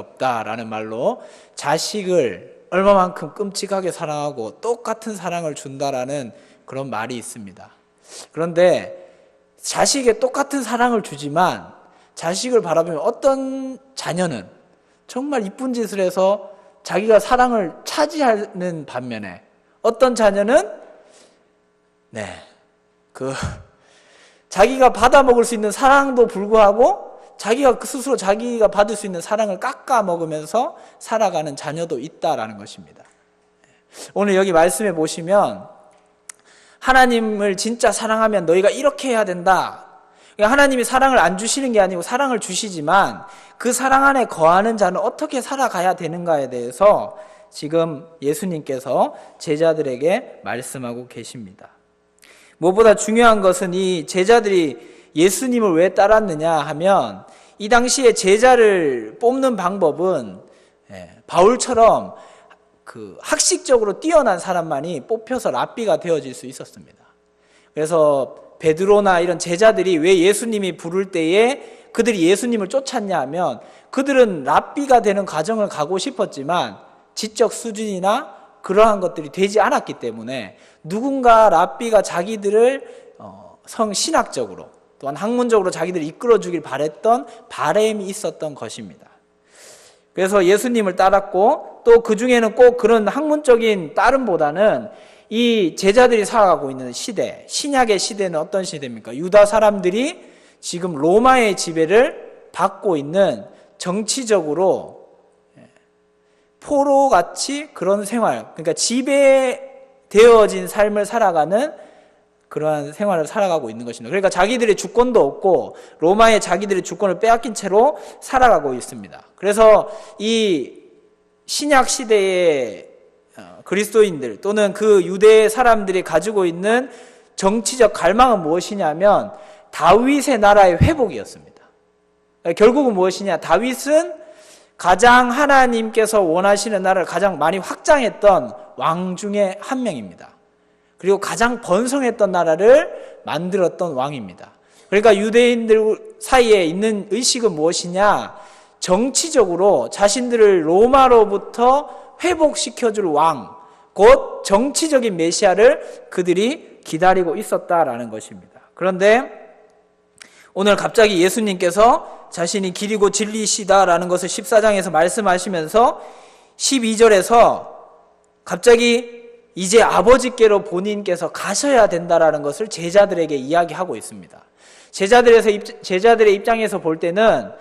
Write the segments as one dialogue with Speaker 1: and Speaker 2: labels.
Speaker 1: 없다라는 말로 자식을 얼마만큼 끔찍하게 사랑하고 똑같은 사랑을 준다라는 그런 말이 있습니다. 그런데 자식에 똑같은 사랑을 주지만 자식을 바라보면 어떤 자녀는 정말 이쁜 짓을 해서 자기가 사랑을 차지하는 반면에 어떤 자녀는 자기가 받아먹을 수 있는 사랑도 불구하고 자기가 스스로 자기가 받을 수 있는 사랑을 깎아 먹으면서 살아가는 자녀도 있다라는 것입니다. 오늘 여기 말씀해 보시면 하나님을 진짜 사랑하면 너희가 이렇게 해야 된다. 하나님이 사랑을 안 주시는 게 아니고 사랑을 주시지만 그 사랑 안에 거하는 자는 어떻게 살아가야 되는가에 대해서 지금 예수님께서 제자들에게 말씀하고 계십니다. 무엇보다 중요한 것은 이 제자들이 예수님을 왜 따랐느냐 하면 이 당시에 제자를 뽑는 방법은 바울처럼 학식적으로 뛰어난 사람만이 뽑혀서 랍비가 되어질 수 있었습니다. 그래서 베드로나 이런 제자들이 왜 예수님이 부를 때에 그들이 예수님을 쫓았냐 하면 그들은 랍비가 되는 과정을 가고 싶었지만 지적 수준이나 그러한 것들이 되지 않았기 때문에 누군가 랍비가 자기들을 성신학적으로 또한 학문적으로 자기들을 이끌어주길 바랬던 바람이 있었던 것입니다. 그래서 예수님을 따랐고 또 그 중에는 꼭 그런 학문적인 따름보다는 이 제자들이 살아가고 있는 시대, 신약의 시대는 어떤 시대입니까? 유다 사람들이 지금 로마의 지배를 받고 있는 정치적으로 포로같이 그런 생활, 그러니까 지배되어진 삶을 살아가는 그러한 생활을 살아가고 있는 것입니다. 그러니까 자기들의 주권도 없고 로마의 자기들의 주권을 빼앗긴 채로 살아가고 있습니다. 그래서 이 신약 시대의 그리스도인들 또는 그 유대 사람들이 가지고 있는 정치적 갈망은 무엇이냐면 다윗의 나라의 회복이었습니다. 결국은 무엇이냐? 다윗은 가장 하나님께서 원하시는 나라를 가장 많이 확장했던 왕 중에 한 명입니다. 그리고 가장 번성했던 나라를 만들었던 왕입니다. 그러니까 유대인들 사이에 있는 의식은 무엇이냐? 정치적으로 자신들을 로마로부터 회복시켜줄 왕, 곧 정치적인 메시아를 그들이 기다리고 있었다라는 것입니다. 그런데 오늘 갑자기 예수님께서 자신이 길이고 진리시다라는 것을 14장에서 말씀하시면서 12절에서 갑자기 이제 아버지께로 본인께서 가셔야 된다라는 것을 제자들에게 이야기하고 있습니다. 제자들의 입장에서 볼 때는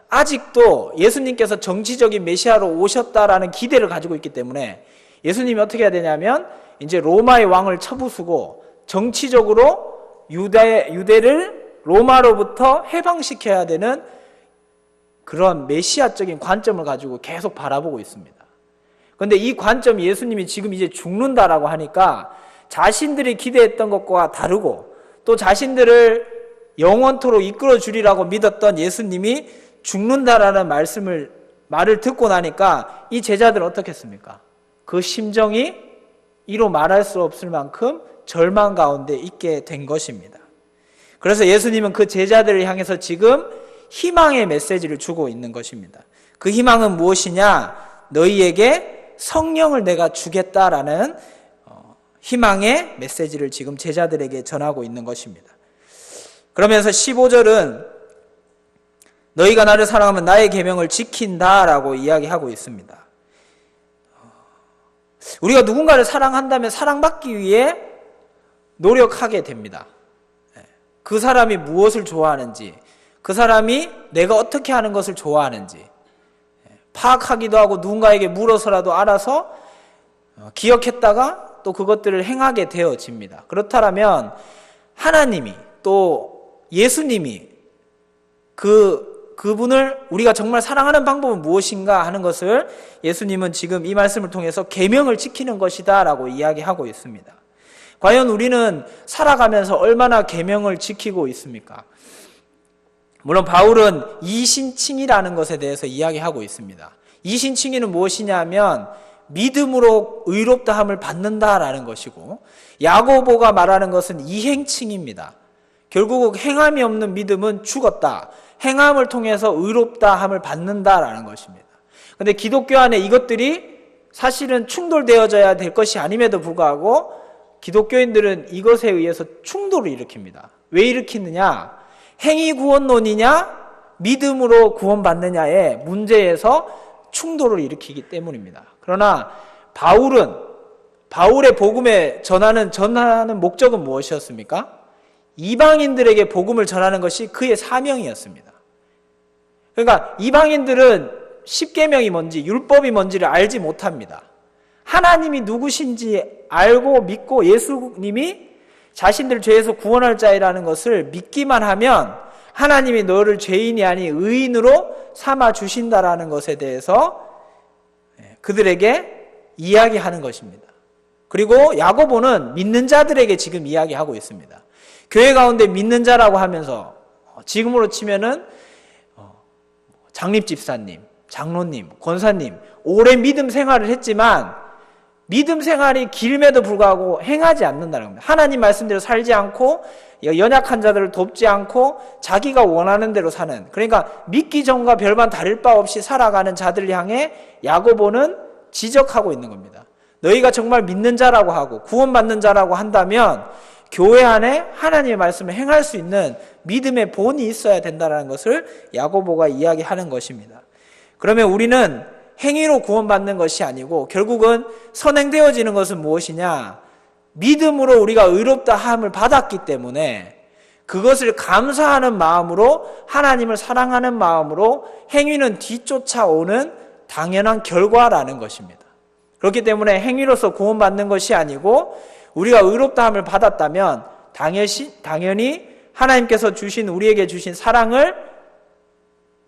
Speaker 1: 아직도 예수님께서 정치적인 메시아로 오셨다라는 기대를 가지고 있기 때문에 예수님이 어떻게 해야 되냐면 이제 로마의 왕을 쳐부수고 정치적으로 유대를 로마로부터 해방시켜야 되는 그런 메시아적인 관점을 가지고 계속 바라보고 있습니다. 그런데 이 관점이 예수님이 지금 이제 죽는다라고 하니까 자신들이 기대했던 것과 다르고 또 자신들을 영원토록 이끌어 주리라고 믿었던 예수님이 죽는다라는 말을 듣고 나니까 이 제자들은 어떻겠습니까? 그 심정이 이로 말할 수 없을 만큼 절망 가운데 있게 된 것입니다. 그래서 예수님은 그 제자들을 향해서 지금 희망의 메시지를 주고 있는 것입니다. 그 희망은 무엇이냐? 너희에게 성령을 내가 주겠다라는 희망의 메시지를 지금 제자들에게 전하고 있는 것입니다. 그러면서 15절은 너희가 나를 사랑하면 나의 계명을 지킨다라고 이야기하고 있습니다. 우리가 누군가를 사랑한다면 사랑받기 위해 노력하게 됩니다. 그 사람이 무엇을 좋아하는지, 그 사람이 내가 어떻게 하는 것을 좋아하는지 파악하기도 하고 누군가에게 물어서라도 알아서 기억했다가 또 그것들을 행하게 되어집니다. 그렇다면 하나님이 또 예수님이 그분을 우리가 정말 사랑하는 방법은 무엇인가 하는 것을 예수님은 지금 이 말씀을 통해서 계명을 지키는 것이다 라고 이야기하고 있습니다. 과연 우리는 살아가면서 얼마나 계명을 지키고 있습니까? 물론 바울은 이신칭이라는 것에 대해서 이야기하고 있습니다. 이신칭의는 무엇이냐면 믿음으로 의롭다함을 받는다라는 것이고 야고보가 말하는 것은 이행칭입니다. 결국 행함이 없는 믿음은 죽었다. 행함을 통해서 의롭다함을 받는다라는 것입니다. 근데 기독교 안에 이것들이 사실은 충돌되어져야 될 것이 아님에도 불구하고 기독교인들은 이것에 의해서 충돌을 일으킵니다. 왜 일으키느냐? 행위 구원론이냐 믿음으로 구원받느냐의 문제에서 충돌을 일으키기 때문입니다. 그러나 바울의 복음에 전하는 목적은 무엇이었습니까? 이방인들에게 복음을 전하는 것이 그의 사명이었습니다. 그러니까 이방인들은 십계명이 뭔지 율법이 뭔지를 알지 못합니다. 하나님이 누구신지 알고 믿고 예수님이 자신들 죄에서 구원할 자이라는 것을 믿기만 하면 하나님이 너를 죄인이 아닌 의인으로 삼아 주신다라는 것에 대해서 그들에게 이야기하는 것입니다. 그리고 야고보는 믿는 자들에게 지금 이야기하고 있습니다. 교회 가운데 믿는 자라고 하면서 지금으로 치면은 장립집사님, 장로님, 권사님 오랜 믿음 생활을 했지만 믿음 생활이 길음에도 불구하고 행하지 않는다는 겁니다. 하나님 말씀대로 살지 않고 연약한 자들을 돕지 않고 자기가 원하는 대로 사는, 그러니까 믿기 전과 별반 다를 바 없이 살아가는 자들 향해 야고보는 지적하고 있는 겁니다. 너희가 정말 믿는 자라고 하고 구원받는 자라고 한다면 교회 안에 하나님의 말씀을 행할 수 있는 믿음의 본이 있어야 된다는 것을 야고보가 이야기하는 것입니다. 그러면 우리는 행위로 구원받는 것이 아니고 결국은 선행되어지는 것은 무엇이냐? 믿음으로 우리가 의롭다 함을 받았기 때문에 그것을 감사하는 마음으로 하나님을 사랑하는 마음으로 행위는 뒤쫓아오는 당연한 결과라는 것입니다. 그렇기 때문에 행위로서 구원받는 것이 아니고 우리가 의롭다 함을 받았다면 당연히 하나님께서 우리에게 주신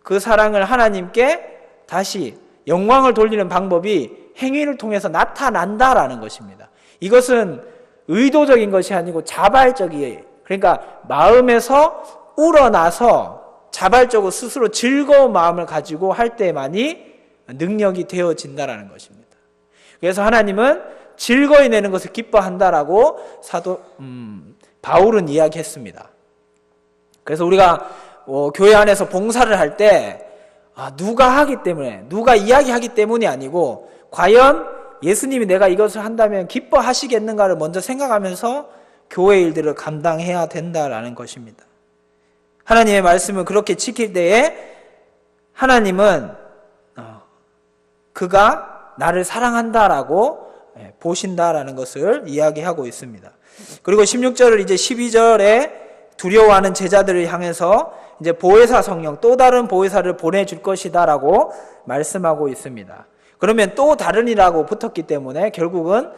Speaker 1: 그 사랑을 하나님께 다시 영광을 돌리는 방법이 행위를 통해서 나타난다라는 것입니다. 이것은 의도적인 것이 아니고 자발적이에요. 그러니까 마음에서 우러나서 자발적으로 스스로 즐거운 마음을 가지고 할 때만이 능력이 되어진다라는 것입니다. 그래서 하나님은 즐거이 내는 것을 기뻐한다라고 바울은 이야기했습니다. 그래서 우리가 교회 안에서 봉사를 할 때 누가 하기 때문에, 누가 이야기하기 때문이 아니고 과연 예수님이 내가 이것을 한다면 기뻐하시겠는가를 먼저 생각하면서 교회 일들을 감당해야 된다라는 것입니다. 하나님의 말씀을 그렇게 지킬 때에 하나님은 그가 나를 사랑한다라고 보신다라는 것을 이야기하고 있습니다. 그리고 16절을 이제 12절에 두려워하는 제자들을 향해서 이제 보혜사 성령, 또 다른 보혜사를 보내줄 것이다라고 말씀하고 있습니다. 그러면 또 다른이라고 붙었기 때문에 결국은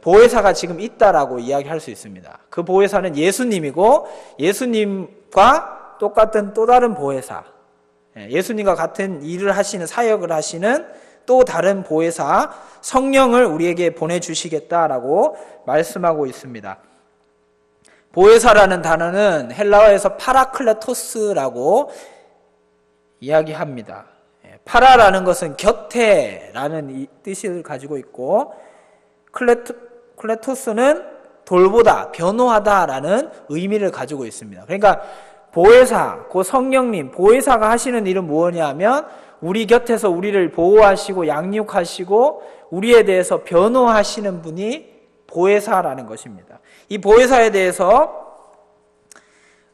Speaker 1: 보혜사가 지금 있다라고 이야기할 수 있습니다. 그 보혜사는 예수님이고 예수님과 똑같은 또 다른 보혜사, 예수님과 같은 일을 하시는, 사역을 하시는 또 다른 보혜사 성령을 우리에게 보내주시겠다라고 말씀하고 있습니다. 보혜사라는 단어는 헬라어에서 파라클레토스라고 이야기합니다. 파라라는 것은 곁에라는 뜻을 가지고 있고 클레토스는 돌보다, 변호하다라는 의미를 가지고 있습니다. 그러니까 보혜사, 그 성령님, 보혜사가 하시는 일은 무엇이냐면 우리 곁에서 우리를 보호하시고 양육하시고 우리에 대해서 변호하시는 분이 보혜사라는 것입니다. 이 보혜사에 대해서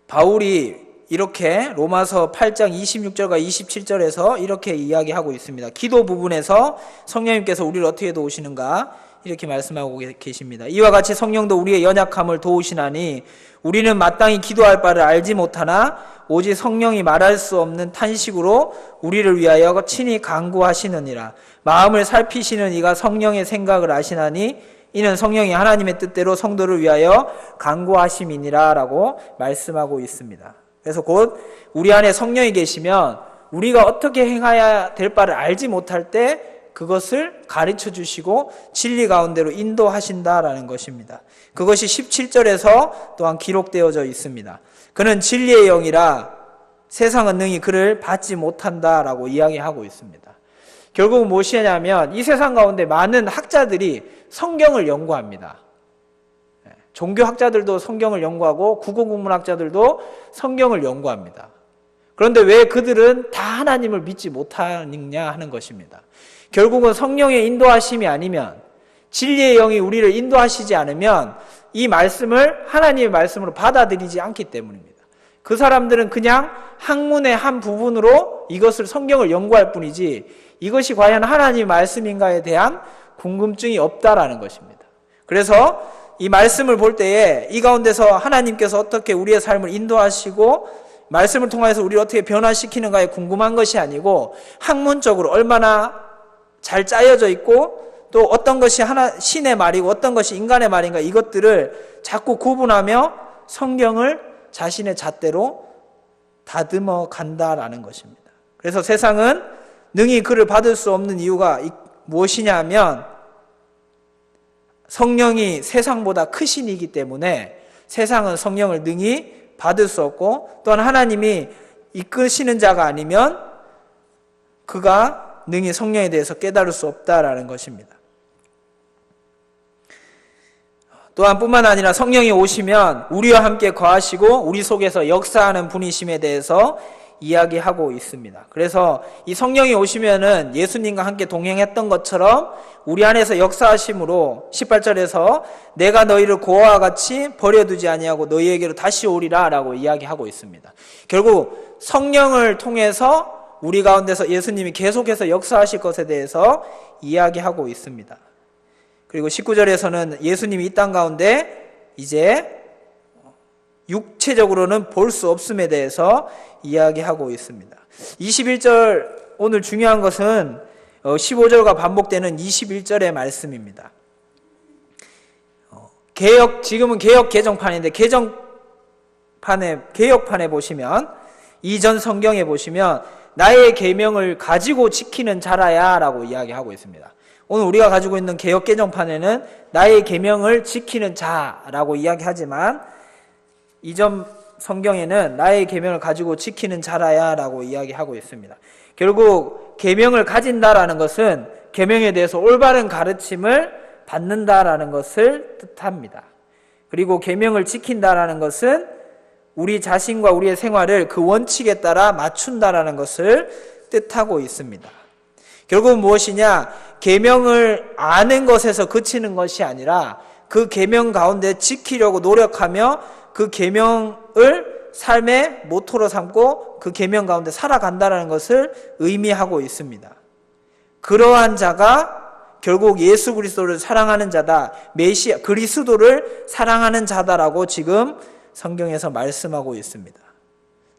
Speaker 1: 바울이 이렇게 로마서 8장 26절과 27절에서 이렇게 이야기하고 있습니다. 기도 부분에서 성령님께서 우리를 어떻게 도우시는가 이렇게 말씀하고 계십니다. 이와 같이 성령도 우리의 연약함을 도우시나니 우리는 마땅히 기도할 바를 알지 못하나 오직 성령이 말할 수 없는 탄식으로 우리를 위하여 친히 간구하시느니라. 마음을 살피시는 이가 성령의 생각을 아시나니 이는 성령이 하나님의 뜻대로 성도를 위하여 간구하심이니라 라고 말씀하고 있습니다. 그래서 곧 우리 안에 성령이 계시면 우리가 어떻게 행해야 될 바를 알지 못할 때 그것을 가르쳐 주시고 진리 가운데로 인도하신다라는 것입니다. 그것이 17절에서 또한 기록되어져 있습니다. 그는 진리의 영이라 세상은 능히 그를 받지 못한다라고 이야기하고 있습니다. 결국 무엇이냐면 이 세상 가운데 많은 학자들이 성경을 연구합니다. 종교학자들도 성경을 연구하고 국어국문학자들도 성경을 연구합니다. 그런데 왜 그들은 다 하나님을 믿지 못하느냐 하는 것입니다. 결국은 성령의 인도하심이 아니면, 진리의 영이 우리를 인도하시지 않으면 이 말씀을 하나님의 말씀으로 받아들이지 않기 때문입니다. 그 사람들은 그냥 학문의 한 부분으로 이것을 성경을 연구할 뿐이지 이것이 과연 하나님의 말씀인가에 대한 궁금증이 없다라는 것입니다. 그래서 이 말씀을 볼 때에 이 가운데서 하나님께서 어떻게 우리의 삶을 인도하시고 말씀을 통해서 우리를 어떻게 변화시키는가에 궁금한 것이 아니고 학문적으로 얼마나 잘 짜여져 있고 또 어떤 것이 신의 말이고 어떤 것이 인간의 말인가 이것들을 자꾸 구분하며 성경을 자신의 잣대로 다듬어 간다라는 것입니다. 그래서 세상은 능히 그를 받을 수 없는 이유가 무엇이냐 하면 성령이 세상보다 크신 이기 때문에 세상은 성령을 능히 받을 수 없고 또한 하나님이 이끄시는 자가 아니면 그가 능히 성령에 대해서 깨달을 수 없다라는 것입니다. 또한 뿐만 아니라 성령이 오시면 우리와 함께 거하시고 우리 속에서 역사하는 분이심에 대해서 이야기하고 있습니다. 그래서 이 성령이 오시면은 예수님과 함께 동행했던 것처럼 우리 안에서 역사하심으로 18절에서 내가 너희를 고아와 같이 버려두지 아니하고 너희에게로 다시 오리라 라고 이야기하고 있습니다. 결국 성령을 통해서 우리 가운데서 예수님이 계속해서 역사하실 것에 대해서 이야기하고 있습니다. 그리고 19절에서는 예수님이 이 땅 가운데 이제 육체적으로는 볼 수 없음에 대해서 이야기하고 있습니다. 21절 오늘 중요한 것은 15절과 반복되는 21절의 말씀입니다. 지금은 개역 개정판인데 개역판에 보시면 이전 성경에 보시면 나의 계명을 가지고 지키는 자라야 라고 이야기하고 있습니다. 오늘 우리가 가지고 있는 개역 개정판에는 나의 계명을 지키는 자라고 이야기하지만 이전 성경에는 나의 계명을 가지고 지키는 자라야 라고 이야기하고 있습니다. 결국 계명을 가진다라는 것은 계명에 대해서 올바른 가르침을 받는다라는 것을 뜻합니다. 그리고 계명을 지킨다라는 것은 우리 자신과 우리의 생활을 그 원칙에 따라 맞춘다라는 것을 뜻하고 있습니다. 결국은 무엇이냐? 계명을 아는 것에서 그치는 것이 아니라 그 계명 가운데 지키려고 노력하며 그 계명을 삶의 모토로 삼고 그 계명 가운데 살아간다는 것을 의미하고 있습니다. 그러한 자가 결국 예수 그리스도를 사랑하는 자다. 메시아 그리스도를 사랑하는 자다라고 지금 성경에서 말씀하고 있습니다.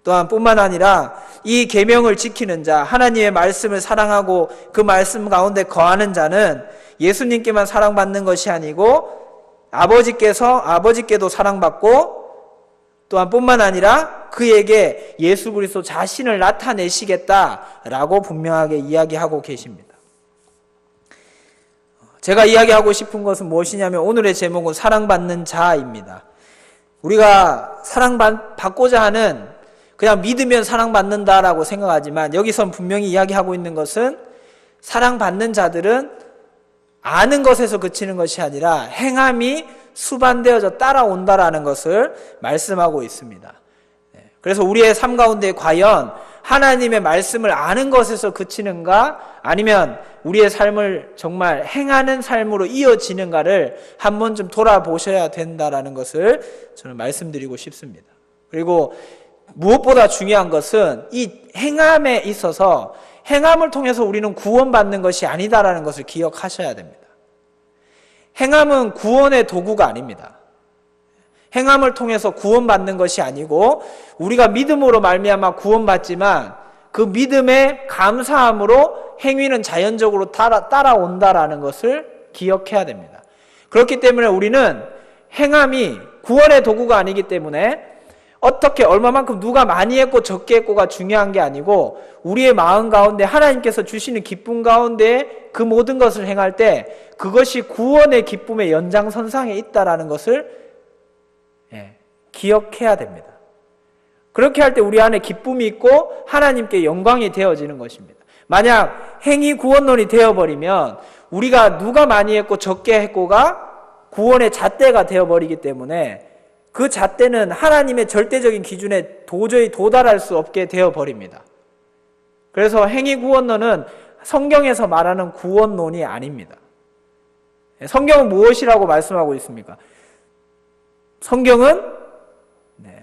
Speaker 1: 또한 뿐만 아니라 이 계명을 지키는 자, 하나님의 말씀을 사랑하고 그 말씀 가운데 거하는 자는 예수님께만 사랑받는 것이 아니고 아버지께도 사랑받고 또한 뿐만 아니라 그에게 예수 그리스도 자신을 나타내시겠다라고 분명하게 이야기하고 계십니다. 제가 이야기하고 싶은 것은 무엇이냐면 오늘의 제목은 사랑받는 자입니다. 우리가 사랑받고자 하는 그냥 믿으면 사랑받는다라고 생각하지만 여기선 분명히 이야기하고 있는 것은 사랑받는 자들은 아는 것에서 그치는 것이 아니라 행함이 수반되어져 따라온다라는 것을 말씀하고 있습니다. 그래서 우리의 삶 가운데 과연 하나님의 말씀을 아는 것에서 그치는가 아니면 우리의 삶을 정말 행하는 삶으로 이어지는가를 한 번쯤 돌아보셔야 된다라는 것을 저는 말씀드리고 싶습니다. 그리고 무엇보다 중요한 것은 이 행함에 있어서 행함을 통해서 우리는 구원받는 것이 아니다라는 것을 기억하셔야 됩니다. 행함은 구원의 도구가 아닙니다. 행함을 통해서 구원받는 것이 아니고 우리가 믿음으로 말미암아 구원받지만 그 믿음의 감사함으로 행위는 자연적으로 따라온다라는 것을 기억해야 됩니다. 그렇기 때문에 우리는 행함이 구원의 도구가 아니기 때문에 어떻게 얼마만큼 누가 많이 했고 적게 했고가 중요한 게 아니고 우리의 마음 가운데 하나님께서 주시는 기쁨 가운데 그 모든 것을 행할 때 그것이 구원의 기쁨의 연장선상에 있다라는 것을 기억해야 됩니다. 그렇게 할 때 우리 안에 기쁨이 있고 하나님께 영광이 되어지는 것입니다. 만약 행위 구원론이 되어버리면 우리가 누가 많이 했고 적게 했고가 구원의 잣대가 되어버리기 때문에 그 잣대는 하나님의 절대적인 기준에 도저히 도달할 수 없게 되어버립니다. 그래서 행위구원론은 성경에서 말하는 구원론이 아닙니다. 성경은 무엇이라고 말씀하고 있습니까? 성경은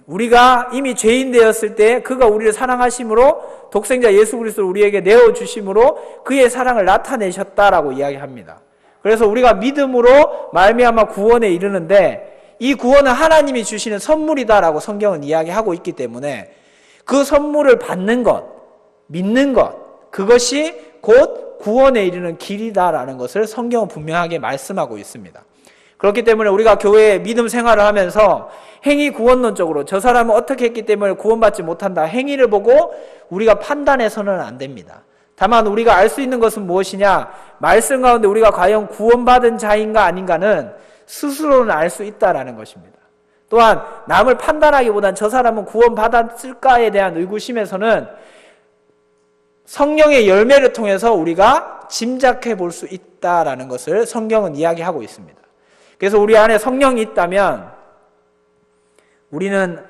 Speaker 1: 우리가 이미 죄인 되었을 때 그가 우리를 사랑하심으로 독생자 예수 그리스도를 우리에게 내어주심으로 그의 사랑을 나타내셨다라고 이야기합니다. 그래서 우리가 믿음으로 말미암아 구원에 이르는데 이 구원은 하나님이 주시는 선물이다라고 성경은 이야기하고 있기 때문에 그 선물을 받는 것, 믿는 것, 그것이 곧 구원에 이르는 길이다라는 것을 성경은 분명하게 말씀하고 있습니다. 그렇기 때문에 우리가 교회에 믿음 생활을 하면서 행위 구원론적으로 저 사람은 어떻게 했기 때문에 구원받지 못한다, 행위를 보고 우리가 판단해서는 안 됩니다. 다만 우리가 알 수 있는 것은 무엇이냐, 말씀 가운데 우리가 과연 구원받은 자인가 아닌가는 스스로는 알 수 있다라는 것입니다. 또한 남을 판단하기보단 저 사람은 구원받았을까에 대한 의구심에서는 성령의 열매를 통해서 우리가 짐작해 볼 수 있다라는 것을 성경은 이야기하고 있습니다. 그래서 우리 안에 성령이 있다면 우리는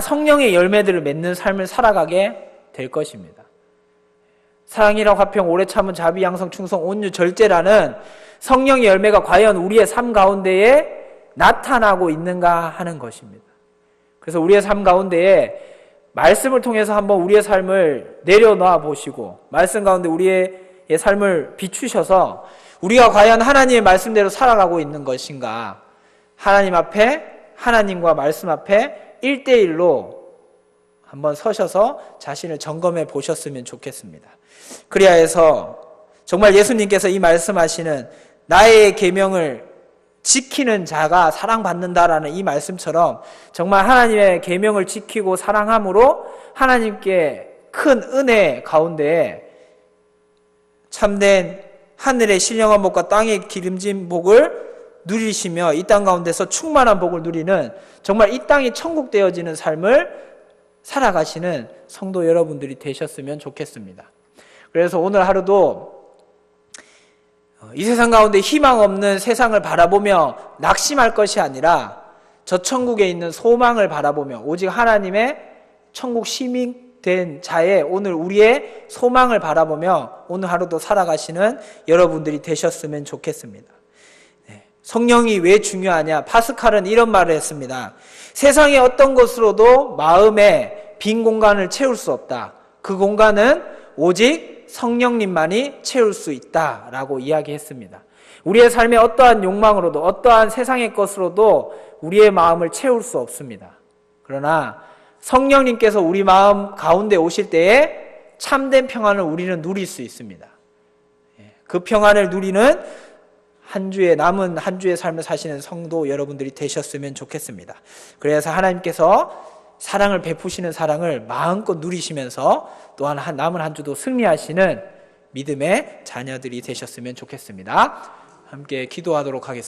Speaker 1: 성령의 열매들을 맺는 삶을 살아가게 될 것입니다. 사랑이라 화평 오래 참은 자비 양성 충성 온유 절제라는 성령의 열매가 과연 우리의 삶 가운데에 나타나고 있는가 하는 것입니다. 그래서 우리의 삶 가운데에 말씀을 통해서 한번 우리의 삶을 내려놔 보시고 말씀 가운데 우리의 삶을 비추셔서 우리가 과연 하나님의 말씀대로 살아가고 있는 것인가, 하나님 앞에, 하나님과 말씀 앞에 1대1로 한번 서셔서 자신을 점검해 보셨으면 좋겠습니다. 그래야 해서 정말 예수님께서 이 말씀하시는 나의 계명을 지키는 자가 사랑받는다라는 이 말씀처럼 정말 하나님의 계명을 지키고 사랑함으로 하나님께 큰 은혜 가운데에 참된 하늘의 신령한 복과 땅의 기름진 복을 누리시며 이 땅 가운데서 충만한 복을 누리는 정말 이 땅이 천국 되어지는 삶을 살아가시는 성도 여러분들이 되셨으면 좋겠습니다. 그래서 오늘 하루도 이 세상 가운데 희망 없는 세상을 바라보며 낙심할 것이 아니라 저 천국에 있는 소망을 바라보며 오직 하나님의 천국 시민 된 자의 오늘 우리의 소망을 바라보며 오늘 하루도 살아가시는 여러분들이 되셨으면 좋겠습니다. 성령이 왜 중요하냐? 파스칼은 이런 말을 했습니다. 세상의 어떤 것으로도 마음의 빈 공간을 채울 수 없다. 그 공간은 오직 성령님만이 채울 수 있다라고 이야기했습니다. 우리의 삶의 어떠한 욕망으로도 어떠한 세상의 것으로도 우리의 마음을 채울 수 없습니다. 그러나 성령님께서 우리 마음 가운데 오실 때에 참된 평안을 우리는 누릴 수 있습니다. 그 평안을 누리는 남은 한 주의 삶을 사시는 성도 여러분들이 되셨으면 좋겠습니다. 그래서 하나님께서 사랑을 베푸시는 사랑을 마음껏 누리시면서 또한 남은 한 주도 승리하시는 믿음의 자녀들이 되셨으면 좋겠습니다. 함께 기도하도록 하겠습니다.